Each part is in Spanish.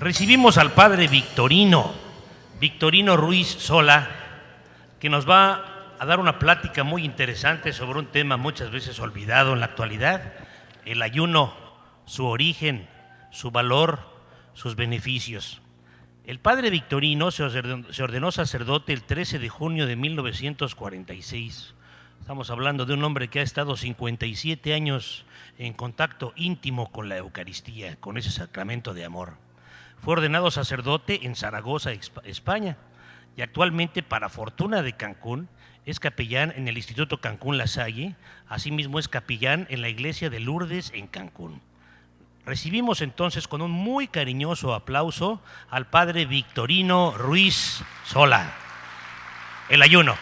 Recibimos al padre Victorino Ruiz Sola, que nos va a dar una plática muy interesante sobre un tema muchas veces olvidado en la actualidad: el ayuno, su origen, su valor, sus beneficios. El padre Victorino se ordenó sacerdote el 13 de junio de 1946. Estamos hablando de un hombre que ha estado 57 años en contacto íntimo con la Eucaristía, con ese sacramento de amor. Fue ordenado sacerdote en Zaragoza, España, y actualmente, para fortuna de Cancún, es capellán en el Instituto Cancún La Salle. Asimismo es capellán en la iglesia de Lourdes en Cancún. Recibimos entonces con un muy cariñoso aplauso al padre Victorino Ruiz Sola. El ayuno.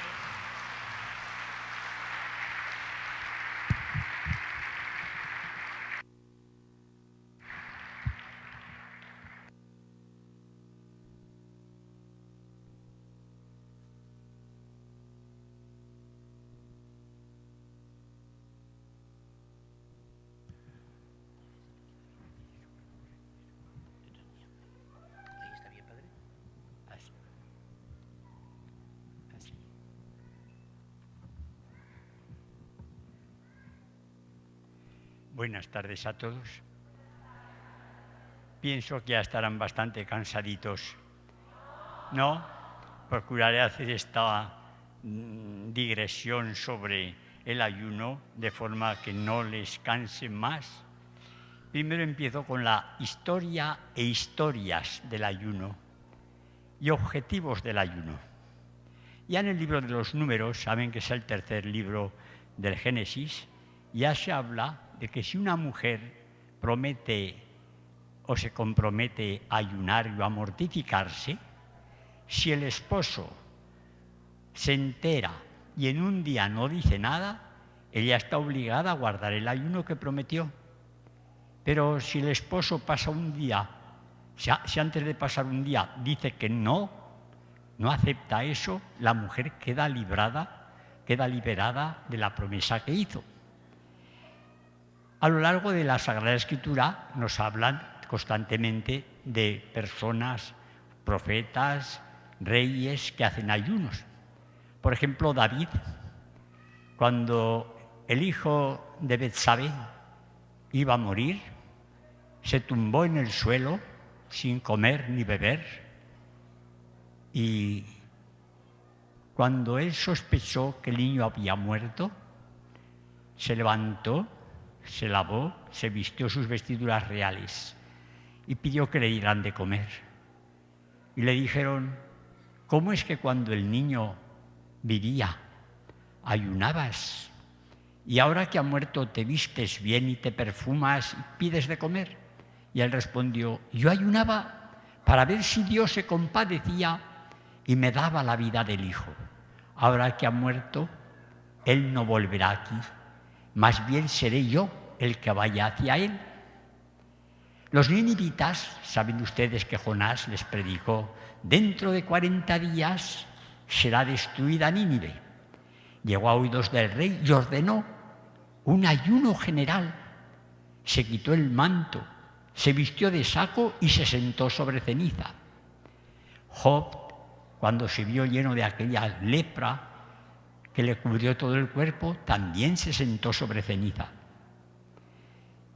Buenas tardes a todos. Pienso que ya estarán bastante cansaditos. ¿No? Procuraré hacer esta digresión sobre el ayuno de forma que no les canse más. Primero empiezo con la historia e historias del ayuno y objetivos del ayuno. Ya en el libro de los Números, saben que es el tercer libro del Génesis, ya se habla de que si una mujer promete o se compromete a ayunar y a mortificarse, si el esposo se entera y en un día no dice nada, ella está obligada a guardar el ayuno que prometió. Pero si el esposo pasa un día, si antes de pasar un día dice que no acepta eso, la mujer queda liberada de la promesa que hizo. A lo largo de la Sagrada Escritura nos hablan constantemente de personas, profetas, reyes que hacen ayunos. Por ejemplo, David, cuando el hijo de Betsabé iba a morir, se tumbó en el suelo sin comer ni beber, y cuando él sospechó que el niño había muerto, se levantó, se lavó, se vistió sus vestiduras reales y pidió que le dieran de comer. Y le dijeron: ¿cómo es que cuando el niño vivía ayunabas y ahora que ha muerto te vistes bien y te perfumas y pides de comer? Y él respondió: yo ayunaba para ver si Dios se compadecía y me daba la vida del hijo. Ahora que ha muerto, él no volverá aquí. Más bien seré yo el que vaya hacia él. Los ninivitas, saben ustedes que Jonás les predicó: dentro de 40 días será destruida Nínive. Llegó a oídos del rey y ordenó un ayuno general. Se quitó el manto, se vistió de saco y se sentó sobre ceniza. Job, cuando se vio lleno de aquella lepra que le cubrió todo el cuerpo, también se sentó sobre ceniza.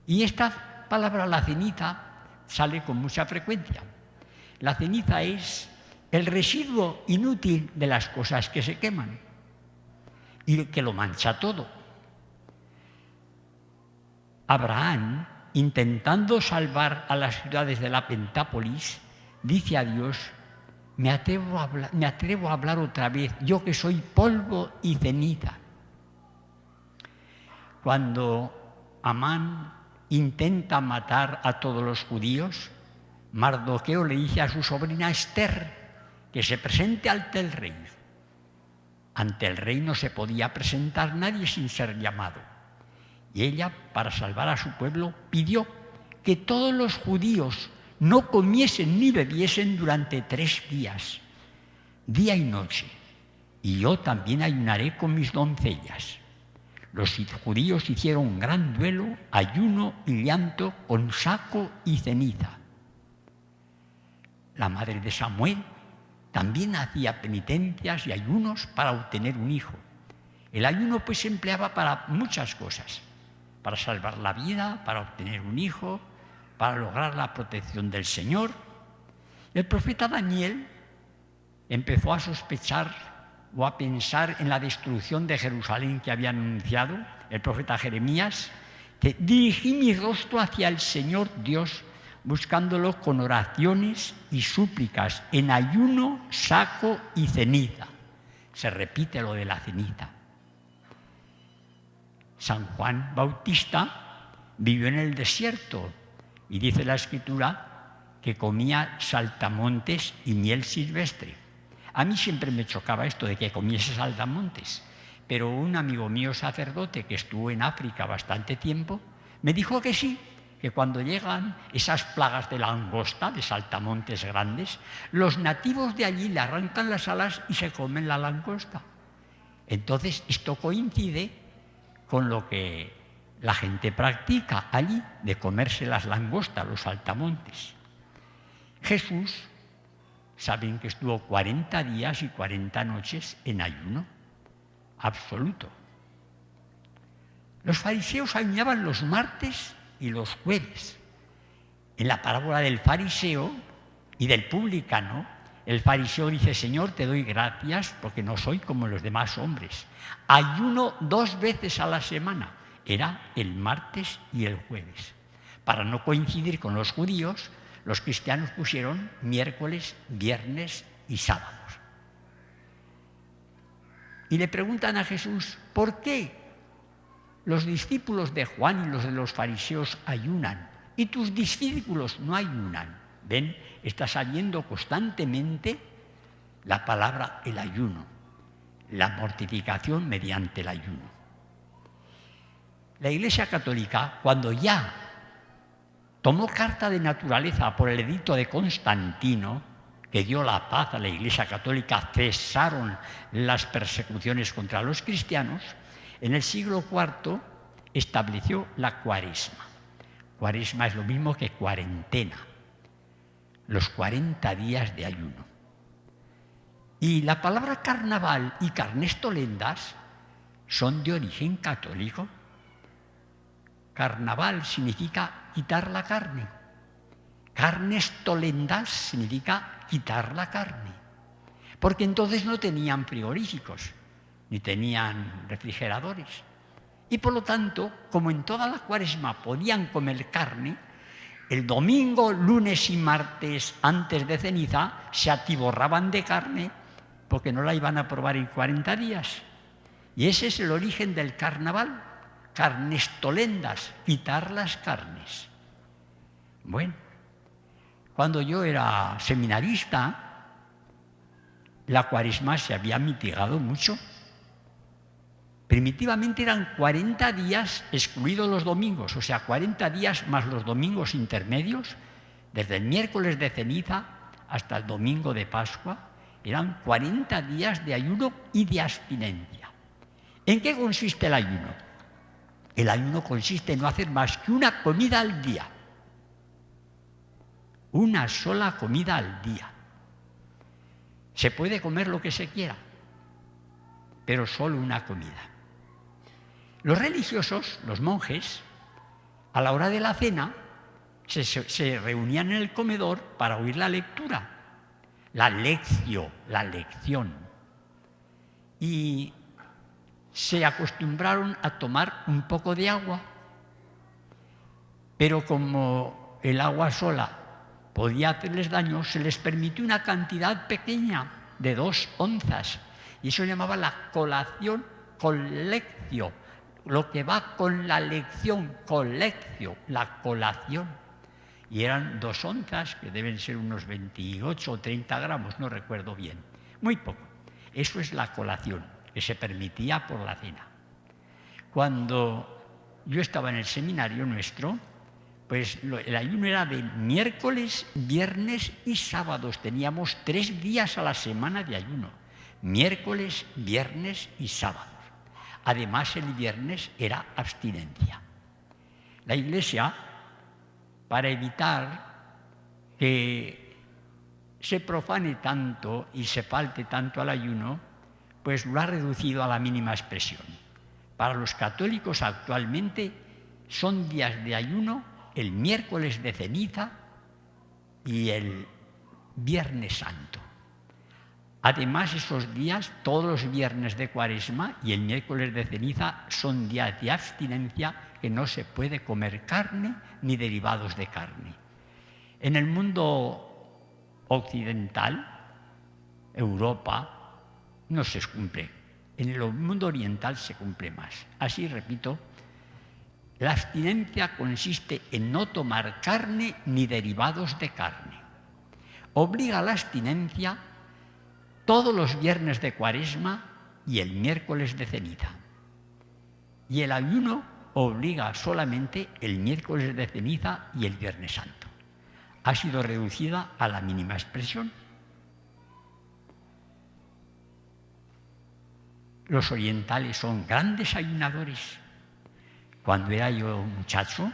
Y esta palabra, la ceniza, sale con mucha frecuencia. La ceniza es el residuo inútil de las cosas que se queman y que lo mancha todo. Abraham, intentando salvar a las ciudades de la Pentápolis, dice a Dios: me atrevo a hablar otra vez, yo que soy polvo y ceniza. Cuando Amán intenta matar a todos los judíos, Mardoqueo le dice a su sobrina Esther que se presente ante el rey. Ante el rey no se podía presentar nadie sin ser llamado. Y ella, para salvar a su pueblo, pidió que todos los judíos no comiesen ni bebiesen durante 3 días, día y noche, y yo también ayunaré con mis doncellas. Los judíos hicieron un gran duelo, ayuno y llanto con saco y ceniza. la madre de Samuel, también hacía penitencias y ayunos para obtener un hijo. El ayuno pues se empleaba para muchas cosas, para salvar la vida, para obtener un hijo, para lograr la protección del Señor. El profeta Daniel empezó a sospechar o a pensar en la destrucción de Jerusalén que había anunciado el profeta Jeremías, que dirigí mi rostro hacia el Señor Dios, buscándolo con oraciones y súplicas, en ayuno, saco y ceniza. Se repite lo de la ceniza. San Juan Bautista vivió en el desierto y dice la Escritura que comía saltamontes y miel silvestre. A mí siempre me chocaba esto de que comiese saltamontes, pero un amigo mío sacerdote que estuvo en África bastante tiempo me dijo que sí, que cuando llegan esas plagas de langosta, de saltamontes grandes, los nativos de allí le arrancan las alas y se comen la langosta. Entonces, esto coincide con lo que la gente practica allí, de comerse las langostas, los saltamontes. Jesús, saben que estuvo 40 días y 40 noches en ayuno absoluto. Los fariseos ayunaban los martes y los jueves. En la parábola del fariseo y del publicano, el fariseo dice: Señor, te doy gracias porque no soy como los demás hombres. Ayuno 2 veces a la semana. Era el martes y el jueves. Para no coincidir con los judíos, los cristianos pusieron miércoles, viernes y sábados. Y le preguntan a Jesús: ¿por qué los discípulos de Juan y los de los fariseos ayunan y tus discípulos no ayunan? ¿Ven? Está saliendo constantemente la palabra el ayuno, la mortificación mediante el ayuno. La Iglesia Católica, cuando ya tomó carta de naturaleza por el edicto de Constantino, que dio la paz a la Iglesia Católica, cesaron las persecuciones contra los cristianos, en el siglo IV estableció la Cuaresma. Cuaresma es lo mismo que cuarentena, los 40 días de ayuno. Y la palabra carnaval y carnestolendas son de origen católico. Carnaval significa quitar la carne. Carnestolendas significa quitar la carne. Porque entonces no tenían frigoríficos, ni tenían refrigeradores. Y por lo tanto, como en toda la Cuaresma podían comer carne, el domingo, lunes y martes antes de ceniza se atiborraban de carne porque no la iban a probar en 40 días. Y ese es el origen del carnaval. Carnestolendas, quitar las carnes. Bueno, cuando yo era seminarista, la Cuaresma se había mitigado mucho. Primitivamente eran 40 días excluidos los domingos, o sea, 40 días más los domingos intermedios, desde el miércoles de ceniza hasta el domingo de Pascua, eran 40 días de ayuno y de abstinencia. ¿En qué consiste el ayuno? El ayuno consiste en no hacer más que una comida al día. Una sola comida al día. Se puede comer lo que se quiera, pero solo una comida. Los religiosos, los monjes, a la hora de la cena, se reunían en el comedor para oír la lectura, la lección. Y se acostumbraron a tomar un poco de agua, pero como el agua sola podía hacerles daño, se les permitió una cantidad pequeña de 2 onzas, y eso se llamaba la colación colectio, lo que va con la lección, colectio, la colación. Y eran 2 onzas, que deben ser unos 28 o 30 gramos, no recuerdo bien, muy poco. Eso es la colación, que se permitía por la cena. Cuando yo estaba en el seminario nuestro, pues el ayuno era de miércoles, viernes y sábados. Teníamos 3 días a la semana de ayuno. Miércoles, viernes y sábados. Además, el viernes era abstinencia. La Iglesia, para evitar que se profane tanto y se falte tanto al ayuno, pues lo ha reducido a la mínima expresión. Para los católicos actualmente son días de ayuno el miércoles de ceniza y el Viernes Santo. Además, esos días, todos los viernes de Cuaresma y el miércoles de ceniza, son días de abstinencia, que no se puede comer carne ni derivados de carne. En el mundo occidental, Europa, no se cumple. En el mundo oriental se cumple más. Así, repito, la abstinencia consiste en no tomar carne ni derivados de carne. Obliga a la abstinencia todos los viernes de Cuaresma y el miércoles de ceniza. Y el ayuno obliga solamente el miércoles de ceniza y el Viernes Santo. Ha sido reducida a la mínima expresión. Los orientales son grandes ayunadores. Cuando era yo muchacho,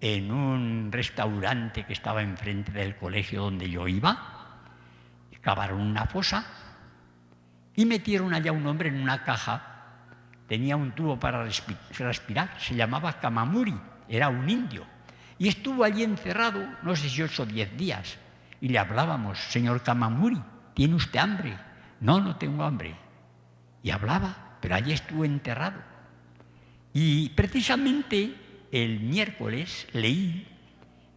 en un restaurante que estaba enfrente del colegio donde yo iba, cavaron una fosa y metieron allá un hombre en una caja. Tenía un tubo para respirar, se llamaba Kamamuri, era un indio. Y estuvo allí encerrado, no sé si 8 o 10 días. Y le hablábamos: señor Kamamuri, ¿tiene usted hambre? No, no tengo hambre. Y hablaba, pero allí estuvo enterrado. Y precisamente el miércoles leí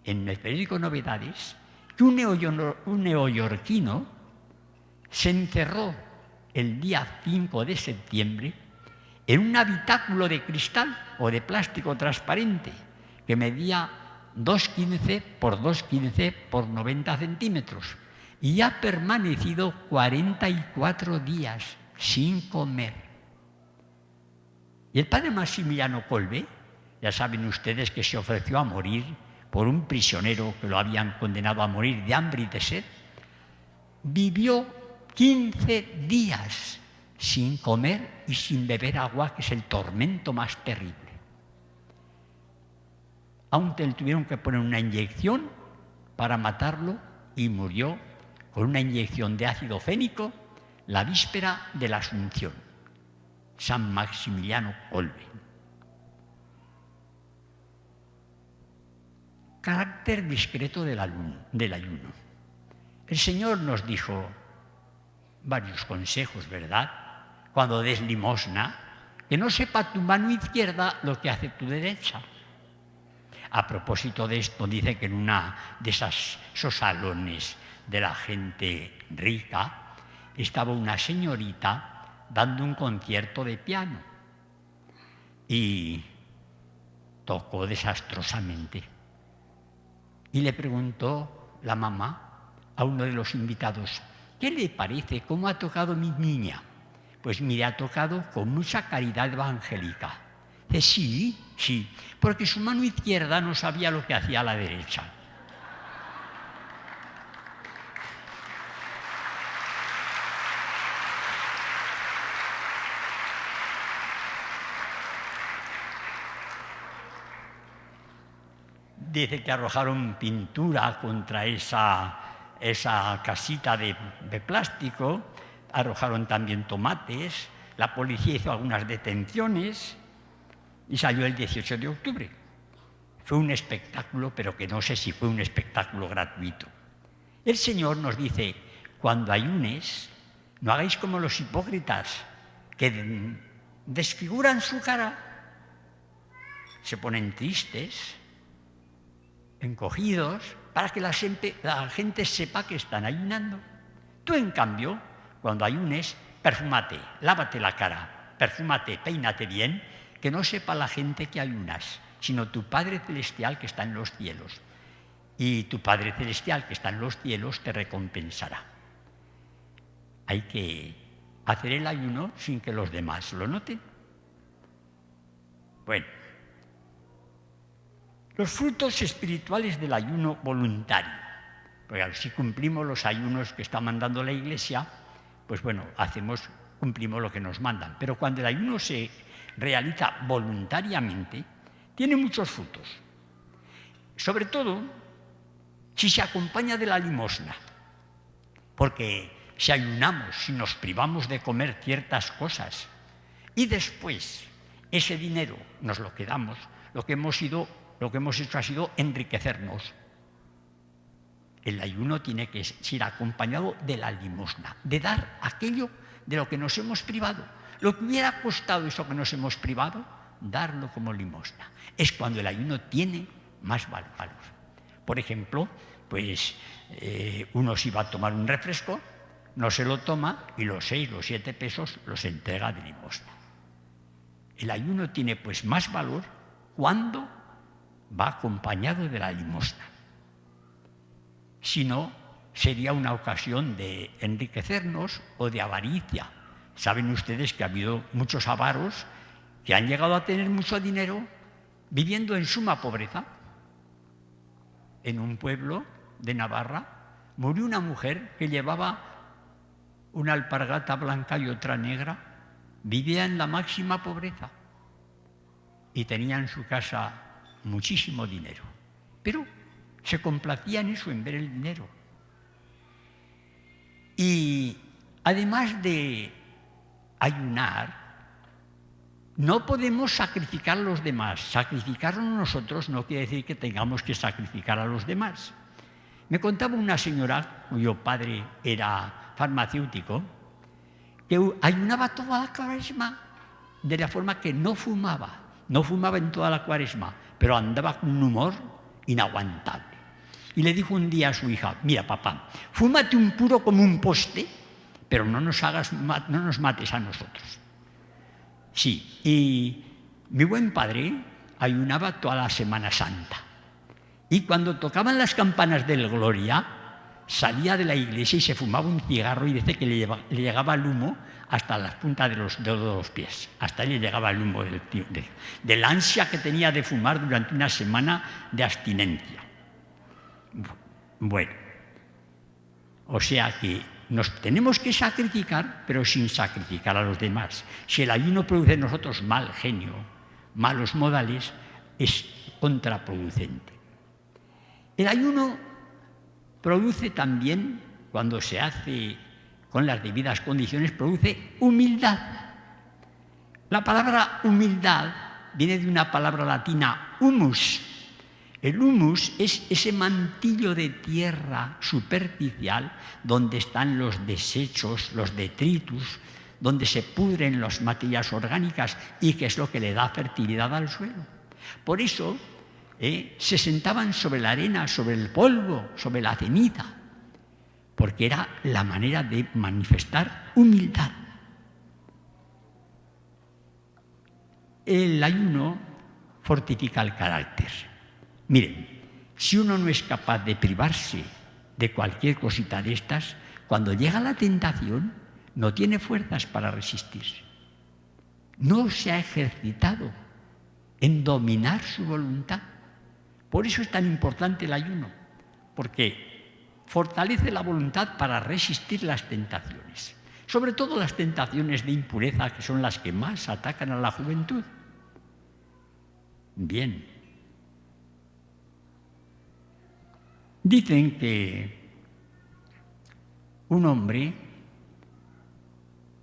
en el periódico Novedades que un neoyorquino se encerró el día 5 de septiembre en un habitáculo de cristal o de plástico transparente que medía 2,15 por 2,15 por 90 centímetros y ha permanecido 44 días sin comer. Y el padre Maximiliano Kolbe, ya saben ustedes que se ofreció a morir por un prisionero que lo habían condenado a morir de hambre y de sed, vivió 15 días sin comer y sin beber agua, que es el tormento más terrible. Aunque le tuvieron que poner una inyección para matarlo y murió con una inyección de ácido fénico la víspera de la Asunción. San Maximiliano Kolbe. Carácter discreto del ayuno. El Señor nos dijo varios consejos, ¿verdad? Cuando des limosna, que no sepa tu mano izquierda lo que hace tu derecha. A propósito de esto, dice que en una de esos salones de la gente rica estaba una señorita dando un concierto de piano y tocó desastrosamente. Y le preguntó la mamá a uno de los invitados: ¿qué le parece? ¿Cómo ha tocado mi niña? Pues mire, ha tocado con mucha caridad evangélica. Dice: sí, porque su mano izquierda no sabía lo que hacía la derecha. Dice que arrojaron pintura contra esa casita de plástico, arrojaron también tomates, la policía hizo algunas detenciones y salió el 18 de octubre. Fue un espectáculo, pero que no sé si fue un espectáculo gratuito. El Señor nos dice: cuando ayunes, no hagáis como los hipócritas, que desfiguran su cara, se ponen tristes, encogidos, para que la gente sepa que están ayunando. Tú, en cambio, cuando ayunes, perfúmate, lávate la cara, perfúmate, peínate bien, que no sepa la gente que ayunas, sino tu Padre Celestial que está en los cielos. Y tu Padre Celestial que está en los cielos te recompensará. Hay que hacer el ayuno sin que los demás lo noten. Bueno, los frutos espirituales del ayuno voluntario. Porque si cumplimos los ayunos que está mandando la Iglesia, pues bueno, cumplimos lo que nos mandan. Pero cuando el ayuno se realiza voluntariamente, tiene muchos frutos. Sobre todo, si se acompaña de la limosna. porque si ayunamos, si nos privamos de comer ciertas cosas y después ese dinero nos lo quedamos, lo que hemos hecho ha sido enriquecernos. El ayuno tiene que ser acompañado de la limosna, de dar aquello de lo que nos hemos privado. Lo que hubiera costado eso que nos hemos privado, darlo como limosna. Es cuando el ayuno tiene más valor. Por ejemplo, pues uno se iba a tomar un refresco, no se lo toma y los 6 o 7 pesos los entrega de limosna. El ayuno tiene pues más valor cuando va acompañado de la limosna. Si no, sería una ocasión de enriquecernos o de avaricia. Saben ustedes que ha habido muchos avaros que han llegado a tener mucho dinero viviendo en suma pobreza. En un pueblo de Navarra murió una mujer que llevaba una alpargata blanca y otra negra. Vivía en la máxima pobreza y tenía en su casa muchísimo dinero, pero se complacía en eso, en ver el dinero. Y además de ayunar, no podemos sacrificar a los demás. Sacrificarnos nosotros no quiere decir que tengamos que sacrificar a los demás. Me contaba una señora cuyo padre era farmacéutico, que ayunaba toda la Cuaresma de la forma que no fumaba en toda la Cuaresma, pero andaba con un humor inaguantable. Y le dijo un día a su hija: mira, papá, fúmate un puro como un poste, pero no nos mates a nosotros. Sí, y mi buen padre ayunaba toda la Semana Santa. Y cuando tocaban las campanas del Gloria, salía de la iglesia y se fumaba un cigarro y dice que le llegaba el humo hasta las puntas de los dedos de los pies. Hasta ahí le llegaba el humo del ansia que tenía de fumar durante una semana de abstinencia. Bueno, o sea que nos tenemos que sacrificar, pero sin sacrificar a los demás. Si el ayuno produce en nosotros mal genio, malos modales, es contraproducente. El ayuno produce también, cuando se hace con las debidas condiciones, produce humildad. La palabra humildad viene de una palabra latina, humus. El humus es ese mantillo de tierra superficial donde están los desechos, los detritus, donde se pudren las materias orgánicas y que es lo que le da fertilidad al suelo. Por eso se sentaban sobre la arena, sobre el polvo, sobre la ceniza, porque era la manera de manifestar humildad. El ayuno fortifica el carácter. Miren, si uno no es capaz de privarse de cualquier cosita de estas, cuando llega la tentación, no tiene fuerzas para resistirse. No se ha ejercitado en dominar su voluntad. Por eso es tan importante el ayuno, porque fortalece la voluntad para resistir las tentaciones, sobre todo las tentaciones de impureza, que son las que más atacan a la juventud. Bien. Dicen que un hombre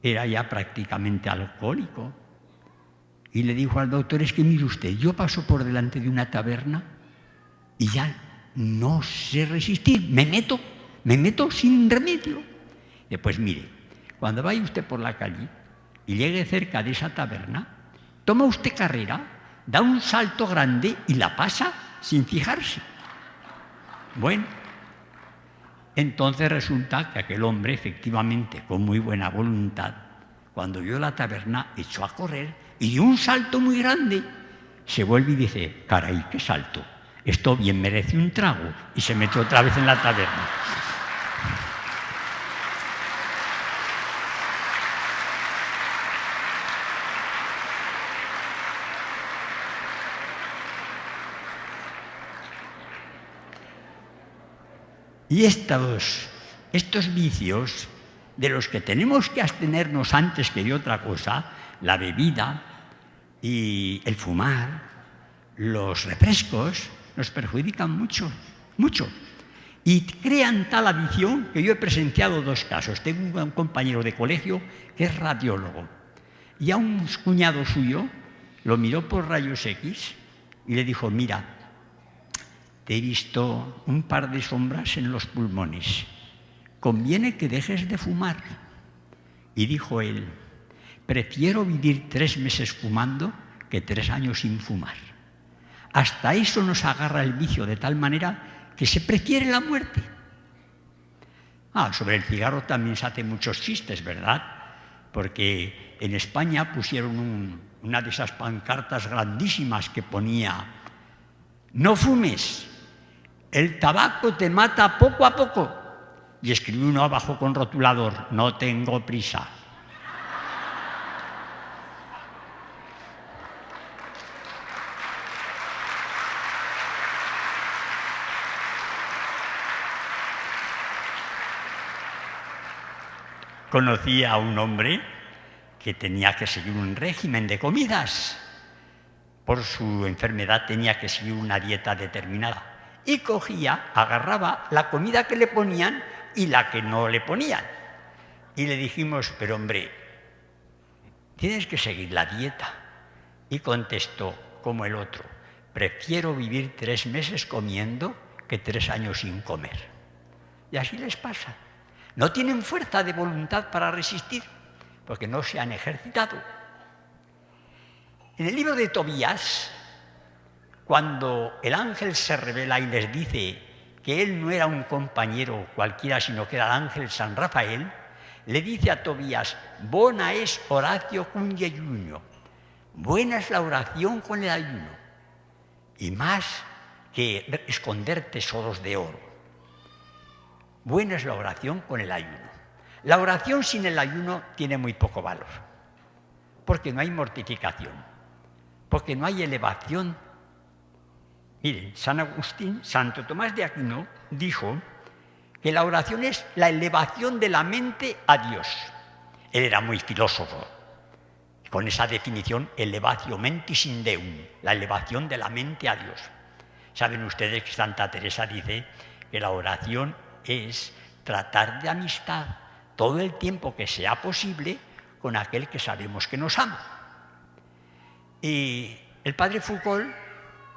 era ya prácticamente alcohólico y le dijo al doctor: es que mire usted, yo paso por delante de una taberna y ya no sé resistir, me meto sin remedio. Y pues mire, cuando vaya usted por la calle y llegue cerca de esa taberna, toma usted carrera, da un salto grande y la pasa sin fijarse. Bueno, entonces resulta que aquel hombre, efectivamente, con muy buena voluntad, cuando vio la taberna, echó a correr y dio un salto muy grande. Se vuelve y dice: caray, qué salto, esto bien merece un trago, y se metió otra vez en la taberna. Y estos vicios de los que tenemos que abstenernos antes que de otra cosa, la bebida y el fumar, los refrescos, nos perjudican mucho, mucho. Y crean tal adicción que yo he presenciado 2 casos. Tengo un compañero de colegio que es radiólogo y a un cuñado suyo lo miró por rayos X y le dijo: mira, te he visto un par de sombras en los pulmones, conviene que dejes de fumar. Y dijo él: prefiero vivir 3 meses fumando que 3 años sin fumar. Hasta eso nos agarra el vicio de tal manera que se prefiere la muerte. Sobre el cigarro también se hacen muchos chistes, ¿verdad? Porque en España pusieron una de esas pancartas grandísimas que ponía: no fumes, el tabaco te mata poco a poco. Y escribió uno abajo con rotulador: no tengo prisa. Conocí a un hombre que tenía que seguir un régimen de comidas. Por su enfermedad tenía que seguir una dieta determinada. Y agarraba la comida que le ponían y la que no le ponían. Y le dijimos: pero hombre, tienes que seguir la dieta. Y contestó, como el otro: prefiero vivir 3 meses comiendo que 3 años sin comer. Y así les pasa. No tienen fuerza de voluntad para resistir, porque no se han ejercitado. En el libro de Tobías, cuando el ángel se revela y les dice que él no era un compañero cualquiera, sino que era el ángel San Rafael, le dice a Tobías: bona es oratio cum jejunio, buena es la oración con el ayuno, y más que esconder tesoros de oro. Buena es la oración con el ayuno. La oración sin el ayuno tiene muy poco valor, porque no hay mortificación, porque no hay elevación. Miren, San Agustín, Santo Tomás de Aquino, dijo que la oración es la elevación de la mente a Dios. Él era muy filósofo. Con esa definición, elevatio mentis in Deum, la elevación de la mente a Dios. Saben ustedes que Santa Teresa dice que la oración es tratar de amistad todo el tiempo que sea posible con aquel que sabemos que nos ama. Y el padre Foucault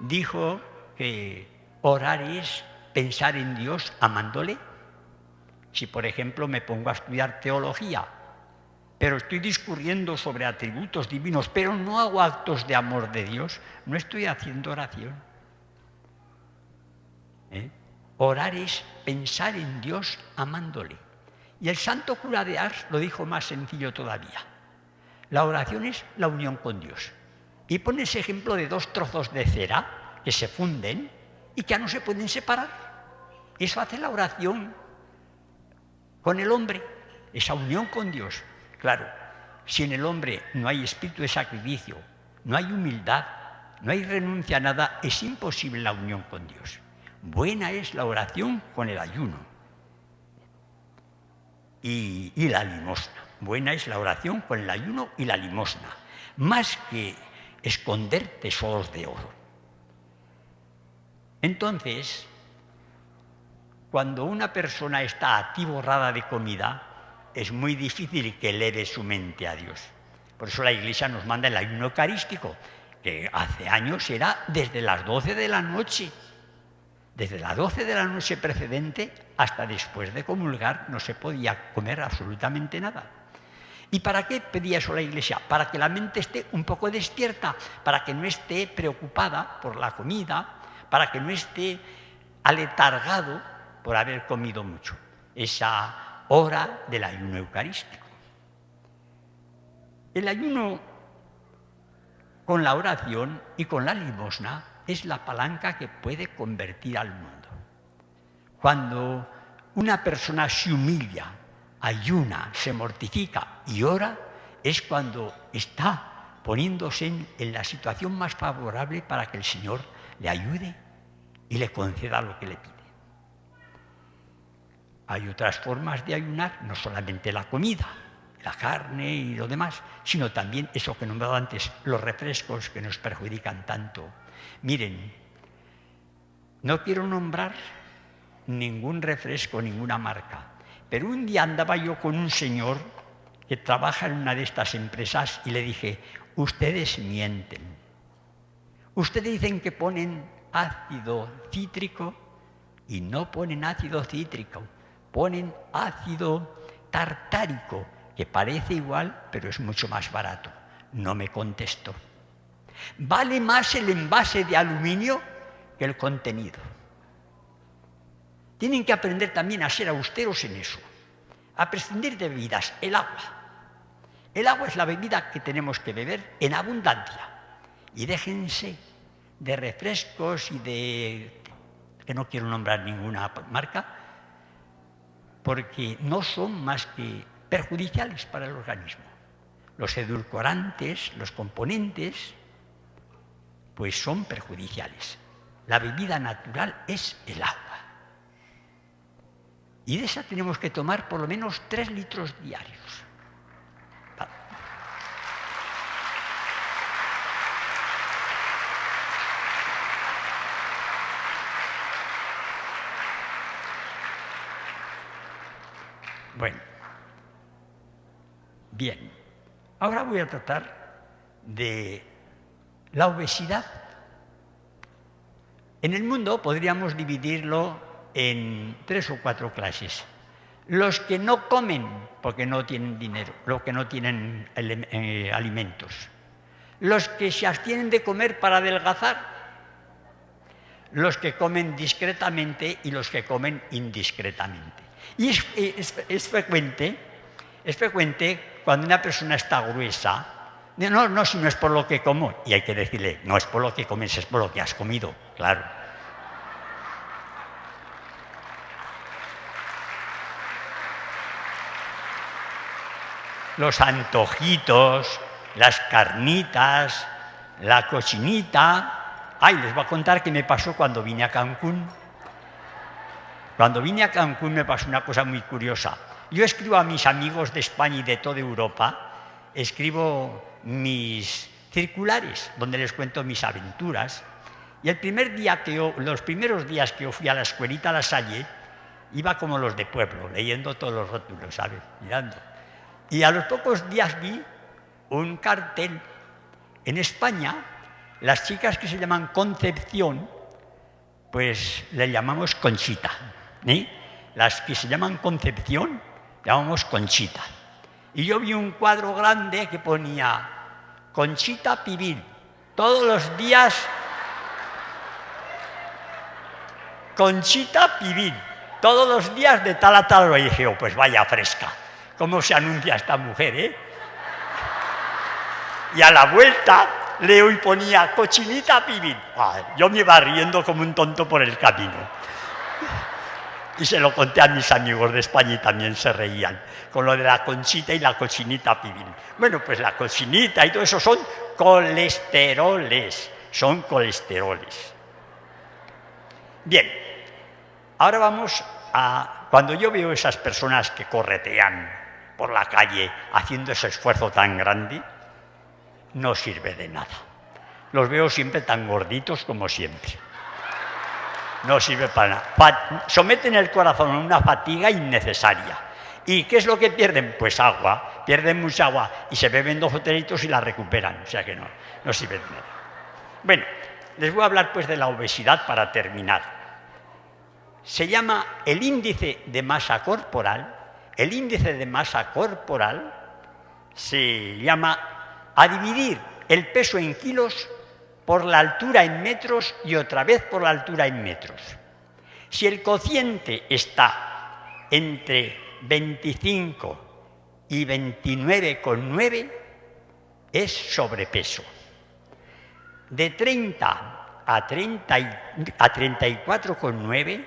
dijo que orar es pensar en Dios amándole. Si, por ejemplo, me pongo a estudiar teología, pero estoy discurriendo sobre atributos divinos, pero no hago actos de amor de Dios, no estoy haciendo oración. Orar es pensar en Dios amándole. Y el santo cura de Ars lo dijo más sencillo todavía. La oración es la unión con Dios. Y pone ese ejemplo de 2 trozos de cera que se funden y que ya no se pueden separar. Eso hace la oración con el hombre, esa unión con Dios. Claro, si en el hombre no hay espíritu de sacrificio, no hay humildad, no hay renuncia a nada, es imposible la unión con Dios. Buena es la oración con el ayuno y la limosna. Buena es la oración con el ayuno y la limosna, más que esconder tesoros de oro. Entonces, cuando una persona está atiborrada de comida, es muy difícil que eleve su mente a Dios. Por eso la Iglesia nos manda el ayuno eucarístico, que hace años era desde las 12 de la noche. Desde las 12 de la noche precedente hasta después de comulgar no se podía comer absolutamente nada. ¿Y para qué pedía eso la Iglesia? Para que la mente esté un poco despierta, para que no esté preocupada por la comida, para que no esté aletargado por haber comido mucho. Esa hora del ayuno eucarístico. El ayuno con la oración y con la limosna es la palanca que puede convertir al mundo. Cuando una persona se humilla, ayuna, se mortifica y ora, es cuando está poniéndose en la situación más favorable para que el Señor le ayude y le conceda lo que le pide. Hay otras formas de ayunar, no solamente la comida, la carne y lo demás, sino también eso que he nombrado antes, los refrescos que nos perjudican tanto. Miren, no quiero nombrar ningún refresco, ninguna marca. Pero un día andaba yo con un señor que trabaja en una de estas empresas y le dije, ustedes mienten. Ustedes dicen que ponen ácido cítrico y no ponen ácido cítrico, ponen ácido tartárico, que parece igual, pero es mucho más barato. No me contestó. Vale más el envase de aluminio que el contenido. Tienen que aprender también a ser austeros en eso, a prescindir de bebidas. El agua. El agua es la bebida que tenemos que beber en abundancia. Y déjense de refrescos y de, que no quiero nombrar ninguna marca, porque no son más que perjudiciales para el organismo. Los edulcorantes, los componentes, pues son perjudiciales. La bebida natural es el agua. Y de esa tenemos que tomar por lo menos 3 litros diarios. Bueno, bien, ahora voy a tratar de la obesidad. En el mundo podríamos dividirlo en 3 o 4 clases. Los que no comen porque no tienen dinero, los que no tienen alimentos. Los que se abstienen de comer para adelgazar. Los que comen discretamente y los que comen indiscretamente. Y es frecuente cuando una persona está gruesa, no, si no es por lo que como, y hay que decirle, no es por lo que comes, es por lo que has comido, claro. Los antojitos, las carnitas, la cochinita. Ay, les voy a contar qué me pasó cuando vine a Cancún. Cuando vine a Cancún me pasó una cosa muy curiosa. Yo escribo a mis amigos de España y de toda Europa, escribo mis circulares, donde les cuento mis aventuras. Y los primeros días que yo fui a la escuelita La Salle, iba como los de pueblo, leyendo todos los rótulos, ¿sabes? Mirando. Y a los pocos días vi un cartel. En España, las chicas que se llaman Concepción, pues le llamamos Conchita. Las que se llaman Concepción, llamamos Conchita. Y yo vi un cuadro grande que ponía Conchita Pibil, todos los días Conchita Pibil, todos los días de tal a tal hora. Y dije, pues vaya fresca, cómo se anuncia esta mujer, ¿eh? Y a la vuelta leo y ponía Cochinita Pibil. Yo me iba riendo como un tonto por el camino. Y se lo conté a mis amigos de España y también se reían con lo de la Conchita y la Cochinita Pibil. Bueno, pues la cochinita y todo eso son colesteroles, Bien, ahora vamos a... Cuando yo veo esas personas que corretean por la calle haciendo ese esfuerzo tan grande, no sirve de nada. Los veo siempre tan gorditos como siempre. No sirve para nada. Someten el corazón a una fatiga innecesaria. ¿Y qué es lo que pierden? Pues agua. Pierden mucha agua y se beben 2 o 3 litros y la recuperan. O sea que no sirve de nada. Bueno, les voy a hablar pues de la obesidad para terminar. Se llama el índice de masa corporal. El índice de masa corporal se llama a dividir el peso en kilos por la altura en metros y otra vez por la altura en metros. Si el cociente está entre 25 y 29,9, es sobrepeso. De 30 a 34,9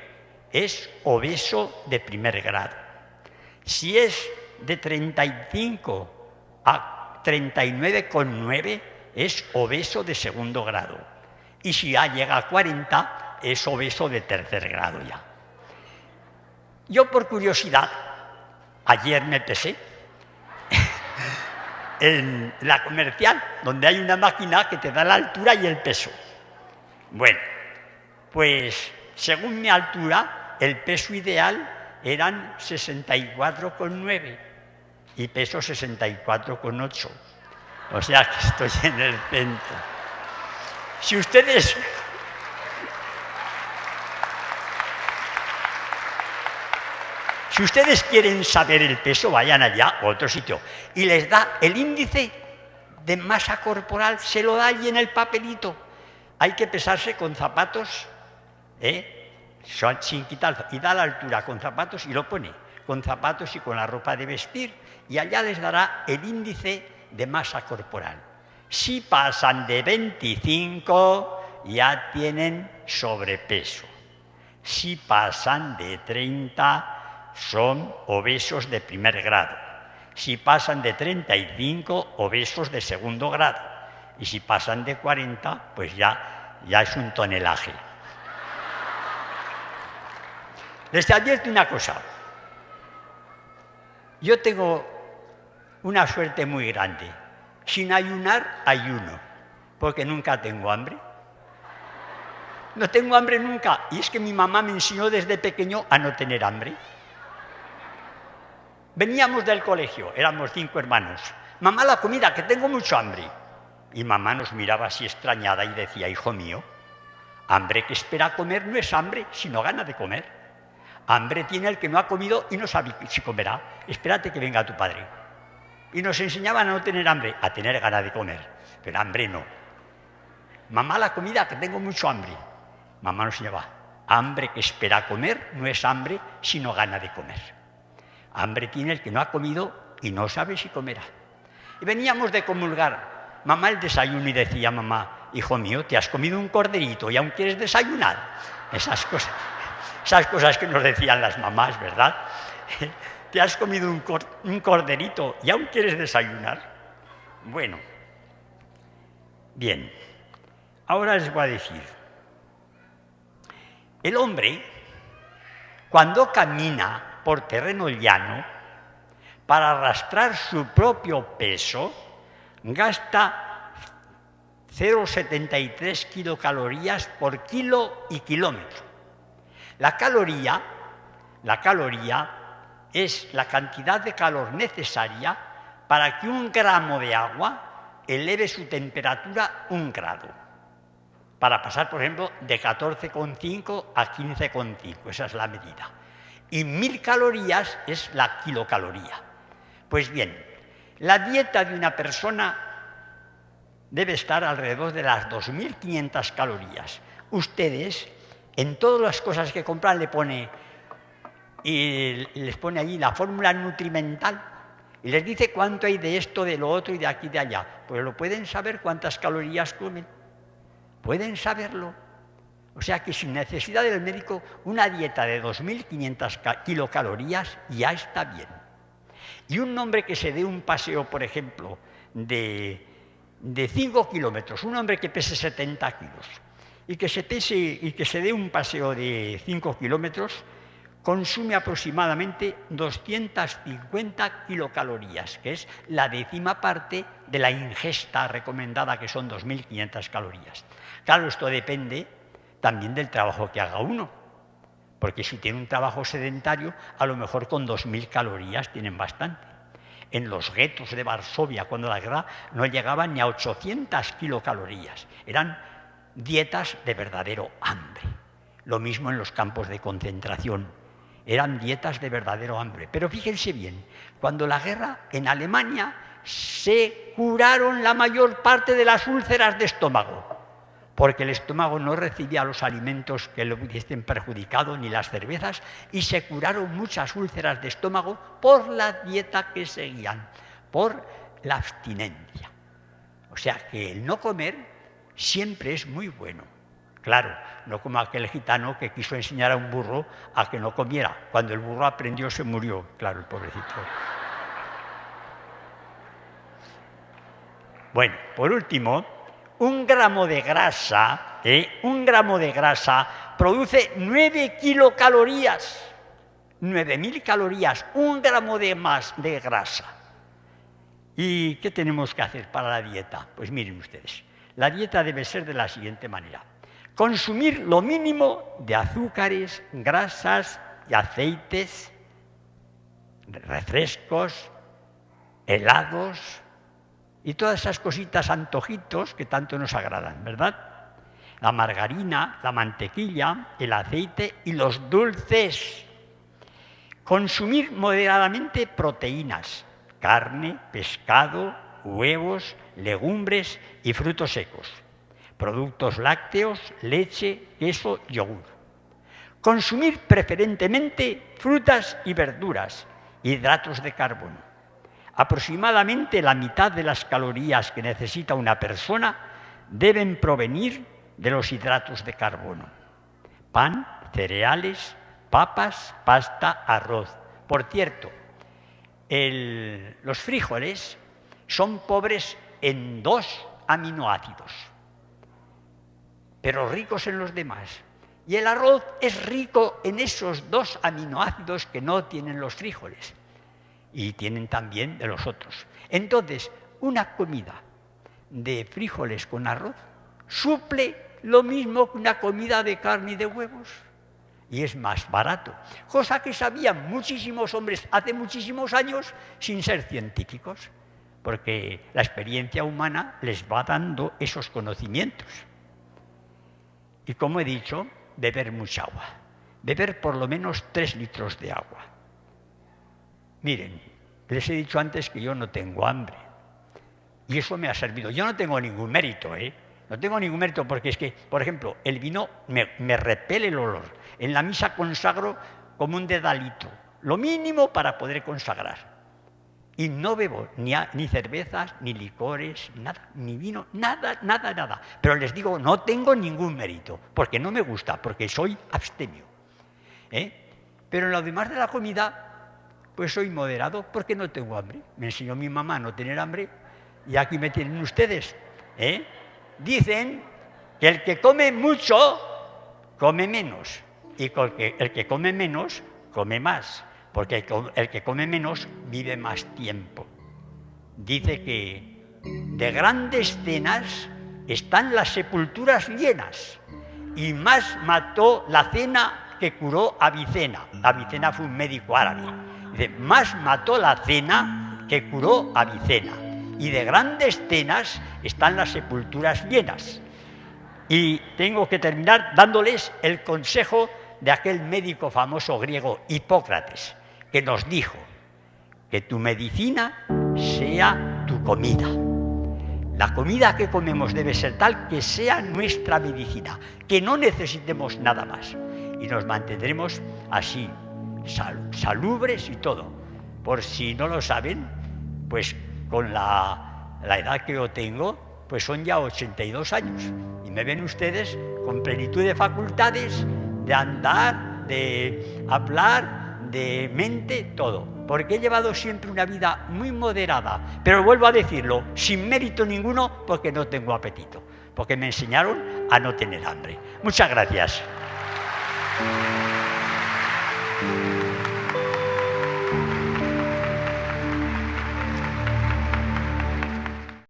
es obeso de primer grado. Si es de 35 a 39,9 es obeso de segundo grado. Y si ya llega a 40 es obeso de tercer grado ya. Yo por curiosidad, ayer me pesé en la Comercial, donde hay una máquina que te da la altura y el peso. Bueno, pues según mi altura el peso ideal eran 64,9 y peso 64,8. O sea que estoy en el centro. Si ustedes quieren saber el peso, vayan allá a otro sitio. Y les da el índice de masa corporal, se lo da allí en el papelito. Hay que pesarse con zapatos, sin quitar, y da la altura con zapatos y lo pone, con zapatos y con la ropa de vestir. Y allá les dará el índice de masa corporal. Si pasan de 25, ya tienen sobrepeso. Si pasan de 30, son obesos de primer grado. Si pasan de 35, obesos de segundo grado. Y si pasan de 40, pues ya es un tonelaje. Les advierto una cosa. Yo tengo una suerte muy grande. Sin ayunar, ayuno, porque nunca tengo hambre. No tengo hambre nunca. Y es que mi mamá me enseñó desde pequeño a no tener hambre. Veníamos del colegio, éramos 5 hermanos. Mamá, la comida, que tengo mucho hambre. Y mamá nos miraba así extrañada y decía, hijo mío, hambre que espera comer no es hambre, sino gana de comer. Hambre tiene el que no ha comido y no sabe si comerá. Espérate que venga tu padre. Y nos enseñaban a no tener hambre, a tener ganas de comer, pero hambre no. Mamá, la comida, que tengo mucho hambre. Mamá nos enseñaba, hambre que espera comer no es hambre, sino gana de comer. Hambre tiene el que no ha comido y no sabe si comerá. Y veníamos de comulgar. Mamá, el desayuno, y decía mamá, hijo mío, te has comido un corderito y aún quieres desayunar. Esas cosas que nos decían las mamás, ¿verdad? ¿Te has comido un corderito y aún quieres desayunar? Bueno, bien, ahora les voy a decir. El hombre, cuando camina por terreno llano, para arrastrar su propio peso, gasta 0,73 kilocalorías por kilo y kilómetro. La caloría es la cantidad de calor necesaria para que 1 gramo de agua eleve su temperatura 1 grado. Para pasar, por ejemplo, de 14,5 a 15,5. Esa es la medida. Y 1000 calorías es la kilocaloría. Pues bien, la dieta de una persona debe estar alrededor de las 2500 calorías. Ustedes, en todas las cosas que compran, les pone allí la fórmula nutrimental y les dice cuánto hay de esto, de lo otro y de aquí y de allá. Pues lo pueden saber cuántas calorías comen. Pueden saberlo. O sea que sin necesidad del médico, una dieta de 2500 kilocalorías ya está bien. Y un hombre que se dé un paseo, por ejemplo, de 5 kilómetros, un hombre que pese 70 kilos, y que se dé un paseo de 5 kilómetros, consume aproximadamente 250 kilocalorías, que es la 10ª parte de la ingesta recomendada, que son 2500 calorías. Claro, esto depende también del trabajo que haga uno, porque si tiene un trabajo sedentario, a lo mejor con 2000 calorías tienen bastante. En los guetos de Varsovia, cuando la guerra, no llegaban ni a 800 kilocalorías. Eran dietas de verdadero hambre. Lo mismo en los campos de concentración. Eran dietas de verdadero hambre. Pero fíjense bien, cuando la guerra, en Alemania se curaron la mayor parte de las úlceras de estómago, porque el estómago no recibía los alimentos que lo hubiesen perjudicado, ni las cervezas, y se curaron muchas úlceras de estómago por la dieta que seguían, por la abstinencia. O sea que el no comer siempre es muy bueno. Claro, no como aquel gitano que quiso enseñar a un burro a que no comiera. Cuando el burro aprendió se murió, claro, el pobrecito. Bueno, por último, 1 gramo de grasa, 1 gramo de grasa produce 9 kilocalorías, 9000 calorías, 1 gramo de más de grasa. ¿Y qué tenemos que hacer para la dieta? Pues miren ustedes, la dieta debe ser de la siguiente manera. Consumir lo mínimo de azúcares, grasas y aceites, refrescos, helados y todas esas cositas, antojitos que tanto nos agradan, ¿verdad? La margarina, la mantequilla, el aceite y los dulces. Consumir moderadamente proteínas, carne, pescado, huevos, legumbres y frutos secos. Productos lácteos, leche, queso, yogur. Consumir preferentemente frutas y verduras, hidratos de carbono. Aproximadamente la mitad de las calorías que necesita una persona deben provenir de los hidratos de carbono. Pan, cereales, papas, pasta, arroz. Por cierto, los frijoles son pobres en 2 aminoácidos, pero ricos en los demás. Y el arroz es rico en esos 2 aminoácidos que no tienen los frijoles. Y tienen también de los otros. Entonces, una comida de frijoles con arroz suple lo mismo que una comida de carne y de huevos. Y es más barato. Cosa que sabían muchísimos hombres hace muchísimos años sin ser científicos. Porque la experiencia humana les va dando esos conocimientos. Y como he dicho, beber mucha agua. Beber por lo menos 3 litros de agua. Miren, les he dicho antes que yo no tengo hambre. Y eso me ha servido. Yo no tengo ningún mérito, ¿eh? No tengo ningún mérito porque es que, por ejemplo, el vino me repele el olor. En la misa consagro como un dedalito. Lo mínimo para poder consagrar. Y no bebo ni cervezas, ni licores, nada, ni vino, nada, nada, nada. Pero les digo, no tengo ningún mérito, porque no me gusta, porque soy abstemio. Pero en lo demás de la comida, pues soy moderado, porque no tengo hambre. Me enseñó mi mamá a no tener hambre, y aquí me tienen ustedes. Dicen que el que come mucho, come menos, y el que come menos, come más. Porque el que come menos vive más tiempo. Dice que de grandes cenas están las sepulturas llenas y más mató la cena que curó Avicena. Avicena fue un médico árabe. Dice, más mató la cena que curó Avicena. Y de grandes cenas están las sepulturas llenas. Y tengo que terminar dándoles el consejo de aquel médico famoso griego, Hipócrates, que nos dijo que tu medicina sea tu comida. La comida que comemos debe ser tal que sea nuestra medicina, que no necesitemos nada más. Y nos mantendremos así, salubres y todo. Por si no lo saben, pues con la edad que yo tengo, pues son ya 82 años. Y me ven ustedes con plenitud de facultades, de andar, de hablar, de mente, todo. Porque he llevado siempre una vida muy moderada. Pero vuelvo a decirlo, sin mérito ninguno, porque no tengo apetito. Porque me enseñaron a no tener hambre. Muchas gracias.